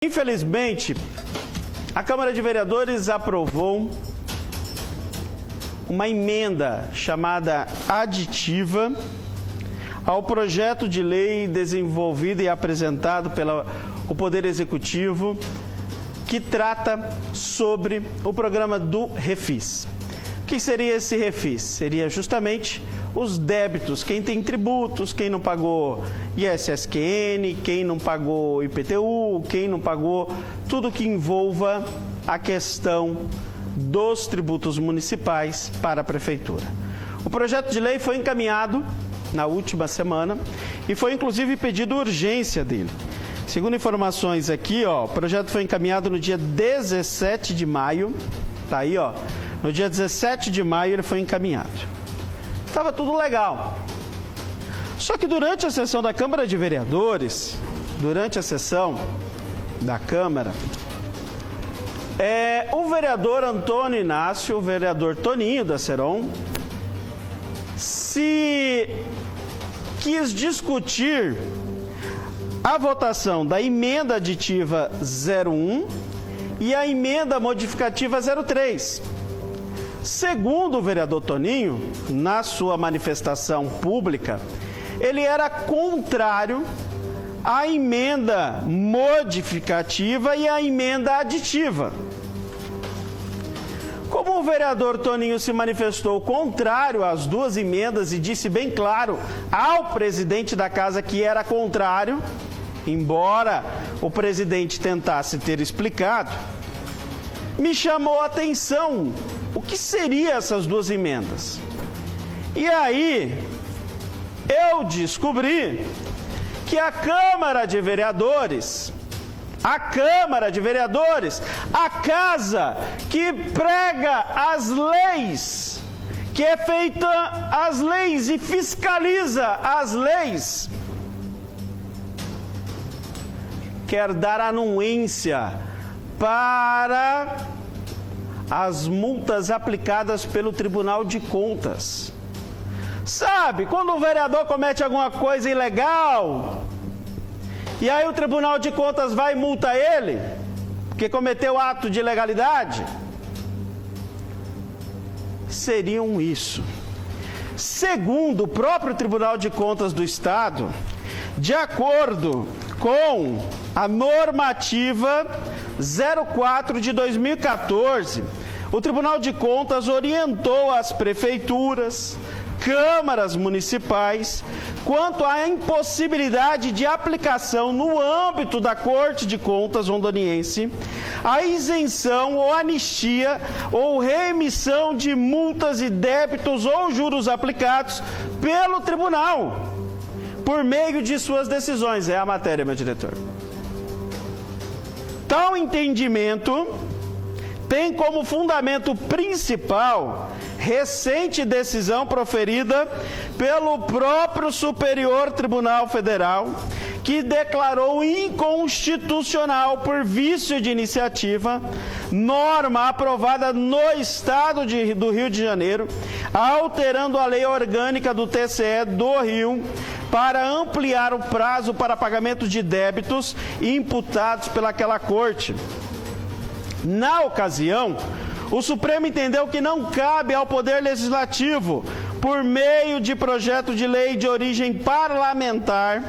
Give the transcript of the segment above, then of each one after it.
Infelizmente, a Câmara de Vereadores aprovou uma emenda chamada aditiva ao projeto de lei desenvolvido e apresentado pelo Poder Executivo, que trata sobre o programa do Refis. O que seria esse Refis? Seria justamente os débitos, quem tem tributos, quem não pagou ISSQN, quem não pagou IPTU, quem não pagou, tudo que envolva a questão dos tributos municipais para a Prefeitura. O projeto de lei foi encaminhado na última semana e foi inclusive pedido urgência dele. Segundo informações aqui, o projeto foi encaminhado no dia 17 de maio, tá aí, no dia 17 de maio ele foi encaminhado. Estava tudo legal. Só que durante a sessão da Câmara de Vereadores, o vereador Antônio Inácio, o vereador Toninho da Seron, se quis discutir a votação da emenda aditiva 01 e a emenda modificativa 03. Segundo o vereador Toninho, na sua manifestação pública, ele era contrário à emenda modificativa e à emenda aditiva. Como o vereador Toninho se manifestou contrário às duas emendas e disse bem claro ao presidente da casa que era contrário, embora o presidente tentasse ter explicado, me chamou a atenção o que seriam essas duas emendas. E aí, eu descobri que a Câmara de Vereadores, a casa que prega as leis, que é feita as leis e fiscaliza as leis, quer dar anuência para as multas aplicadas pelo Tribunal de Contas. Sabe, quando o vereador comete alguma coisa ilegal, e aí o Tribunal de Contas vai e multa ele, porque cometeu ato de ilegalidade? Seriam isso. Segundo o próprio Tribunal de Contas do Estado, de acordo com a normativa 04 de 2014, o Tribunal de Contas orientou as prefeituras, câmaras municipais, quanto à impossibilidade de aplicação no âmbito da Corte de Contas rondoniense, a isenção ou anistia ou remissão de multas e débitos ou juros aplicados pelo tribunal, por meio de suas decisões. É a matéria, meu diretor. Tal entendimento tem como fundamento principal recente decisão proferida pelo próprio Superior Tribunal Federal, que declarou inconstitucional por vício de iniciativa norma aprovada no Estado do Rio de Janeiro, alterando a lei orgânica do TCE do Rio para ampliar o prazo para pagamento de débitos imputados pelaquela corte. Na ocasião, o Supremo entendeu que não cabe ao Poder Legislativo, por meio de projeto de lei de origem parlamentar,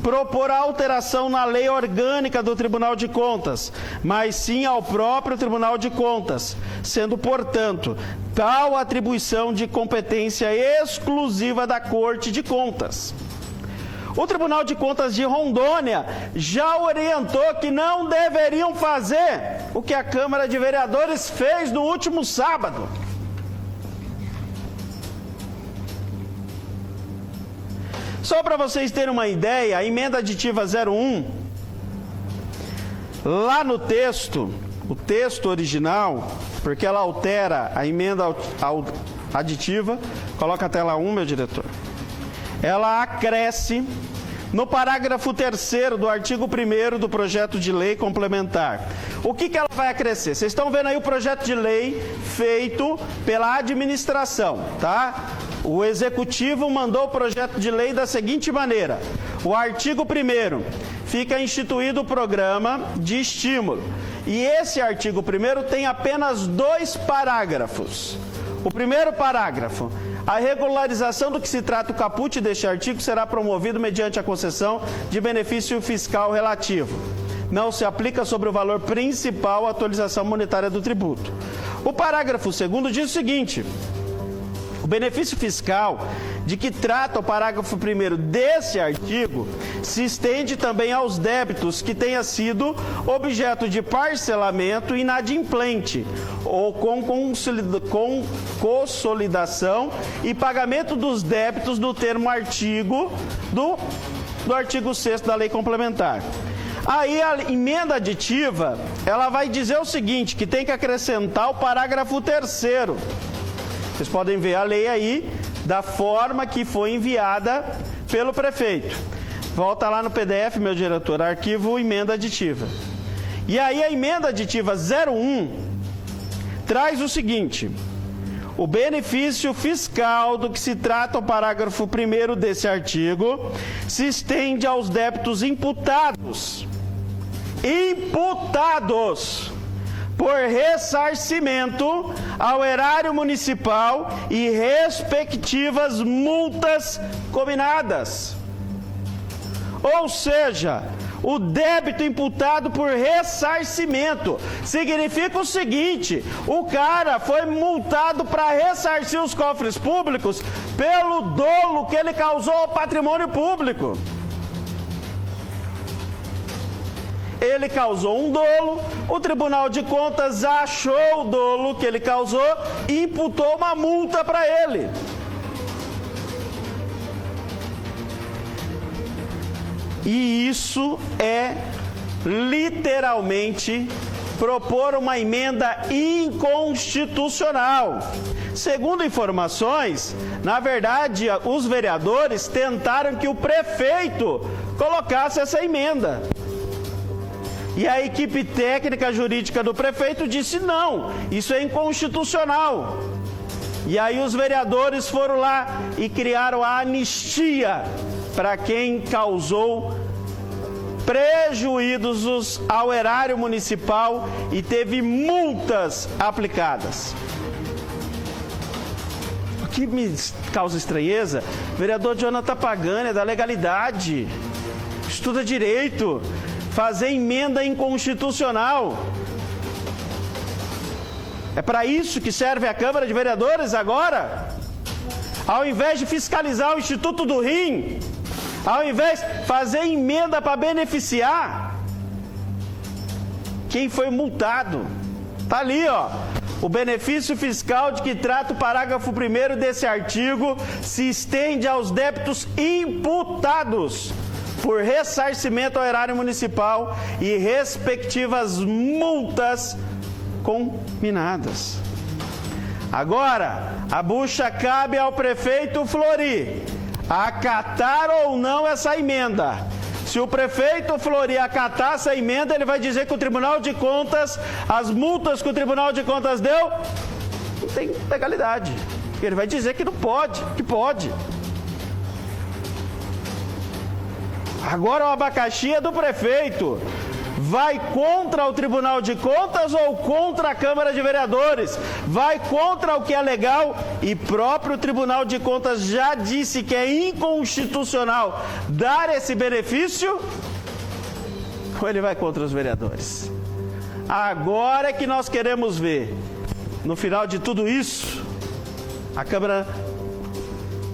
propor alteração na lei orgânica do Tribunal de Contas, mas sim ao próprio Tribunal de Contas, sendo, portanto, tal atribuição de competência exclusiva da Corte de Contas. O Tribunal de Contas de Rondônia já orientou que não deveriam fazer o que a Câmara de Vereadores fez no último sábado. Só para vocês terem uma ideia, a emenda aditiva 01, lá no texto, o texto original, porque ela altera a emenda aditiva, coloca a tela 1, meu diretor. Ela acresce no parágrafo 3º do artigo 1º do projeto de lei complementar. O que ela vai acrescer? Vocês estão vendo aí o projeto de lei feito pela administração, tá? O Executivo mandou o projeto de lei da seguinte maneira: o artigo 1º fica instituído o programa de estímulo. E esse artigo 1º tem apenas 2 parágrafos. O primeiro parágrafo: a regularização do que se trata o caput deste artigo será promovido mediante a concessão de benefício fiscal relativo. Não se aplica sobre o valor principal a atualização monetária do tributo. O parágrafo 2º diz o seguinte: o benefício fiscal de que trata o parágrafo 1º desse artigo se estende também aos débitos que tenha sido objeto de parcelamento inadimplente ou com consolidação e pagamento dos débitos do termo artigo do artigo 6º da Lei Complementar. Aí a emenda aditiva, ela vai dizer o seguinte, que tem que acrescentar o parágrafo 3º. Vocês podem ver a lei aí, da forma que foi enviada pelo prefeito. Volta lá no PDF, meu diretor, arquivo emenda aditiva. E aí a emenda aditiva 01 traz o seguinte: o benefício fiscal do que se trata o parágrafo 1º desse artigo se estende aos débitos imputados por ressarcimento ao erário municipal e respectivas multas combinadas. Ou seja, o débito imputado por ressarcimento significa o seguinte: o cara foi multado para ressarcir os cofres públicos pelo dolo que ele causou ao patrimônio público. Ele causou um dolo, o Tribunal de Contas achou o dolo que ele causou e imputou uma multa para ele. E isso é literalmente propor uma emenda inconstitucional. Segundo informações, na verdade, os vereadores tentaram que o prefeito colocasse essa emenda. E a equipe técnica jurídica do prefeito disse não, isso é inconstitucional. E aí os vereadores foram lá e criaram a anistia para quem causou prejuízos ao erário municipal e teve multas aplicadas. O que me causa estranheza, o vereador Jonathan Pagani é da legalidade, estuda direito, fazer emenda inconstitucional. É para isso que serve a Câmara de Vereadores agora? Ao invés de fiscalizar o Instituto do Rim, ao invés de fazer emenda para beneficiar quem foi multado. Está ali, ó. O benefício fiscal de que trata o parágrafo 1º desse artigo se estende aos débitos imputados por ressarcimento ao erário municipal e respectivas multas combinadas. Agora, a bucha cabe ao prefeito Flori acatar ou não essa emenda. Se o prefeito Flori acatar essa emenda, ele vai dizer que o Tribunal de Contas, as multas que o Tribunal de Contas deu, não tem legalidade. Ele vai dizer que não pode, que pode. Agora o abacaxi é do prefeito. Vai contra o Tribunal de Contas ou contra a Câmara de Vereadores? Vai contra o que é legal e próprio Tribunal de Contas já disse que é inconstitucional dar esse benefício? Ou ele vai contra os vereadores? Agora é que nós queremos ver, no final de tudo isso, a Câmara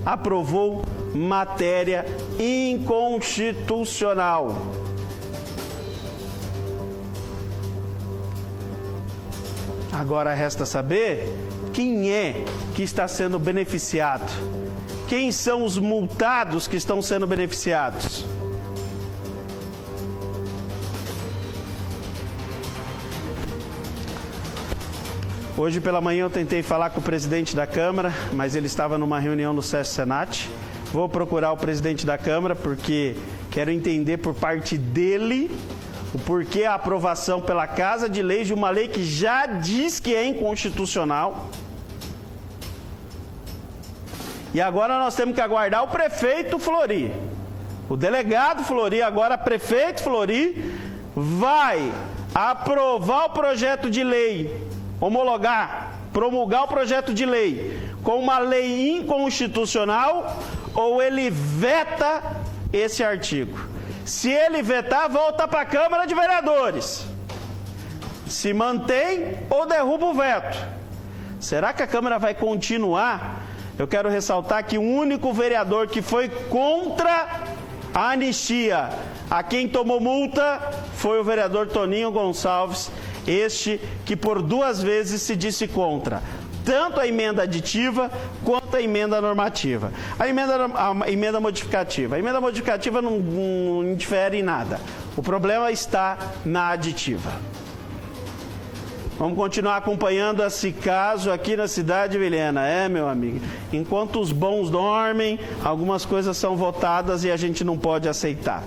aprovou matéria inconstitucional. Agora resta saber quem é que está sendo beneficiado. Quem são os multados que estão sendo beneficiados? Hoje pela manhã eu tentei falar com o presidente da Câmara, mas ele estava numa reunião no SESC Senat. Vou procurar o presidente da Câmara porque quero entender por parte dele o porquê a aprovação pela Casa de Leis de uma lei que já diz que é inconstitucional. E agora nós temos que aguardar o prefeito Flori O delegado Fleury, agora prefeito Fleury, vai aprovar o projeto de lei, promulgar o projeto de lei com uma lei inconstitucional, ou ele veta esse artigo. Se ele vetar, volta para a Câmara de Vereadores. Se mantém ou derruba o veto. Será que a Câmara vai continuar? Eu quero ressaltar que o único vereador que foi contra a anistia, a quem tomou multa, foi o vereador Toninho Gonçalves, este que por 2 vezes se disse contra tanto a emenda aditiva quanto a emenda normativa. A emenda modificativa. A emenda modificativa não interfere em nada. O problema está na aditiva. Vamos continuar acompanhando esse caso aqui na cidade de Vilhena. Meu amigo, enquanto os bons dormem, algumas coisas são votadas e a gente não pode aceitar.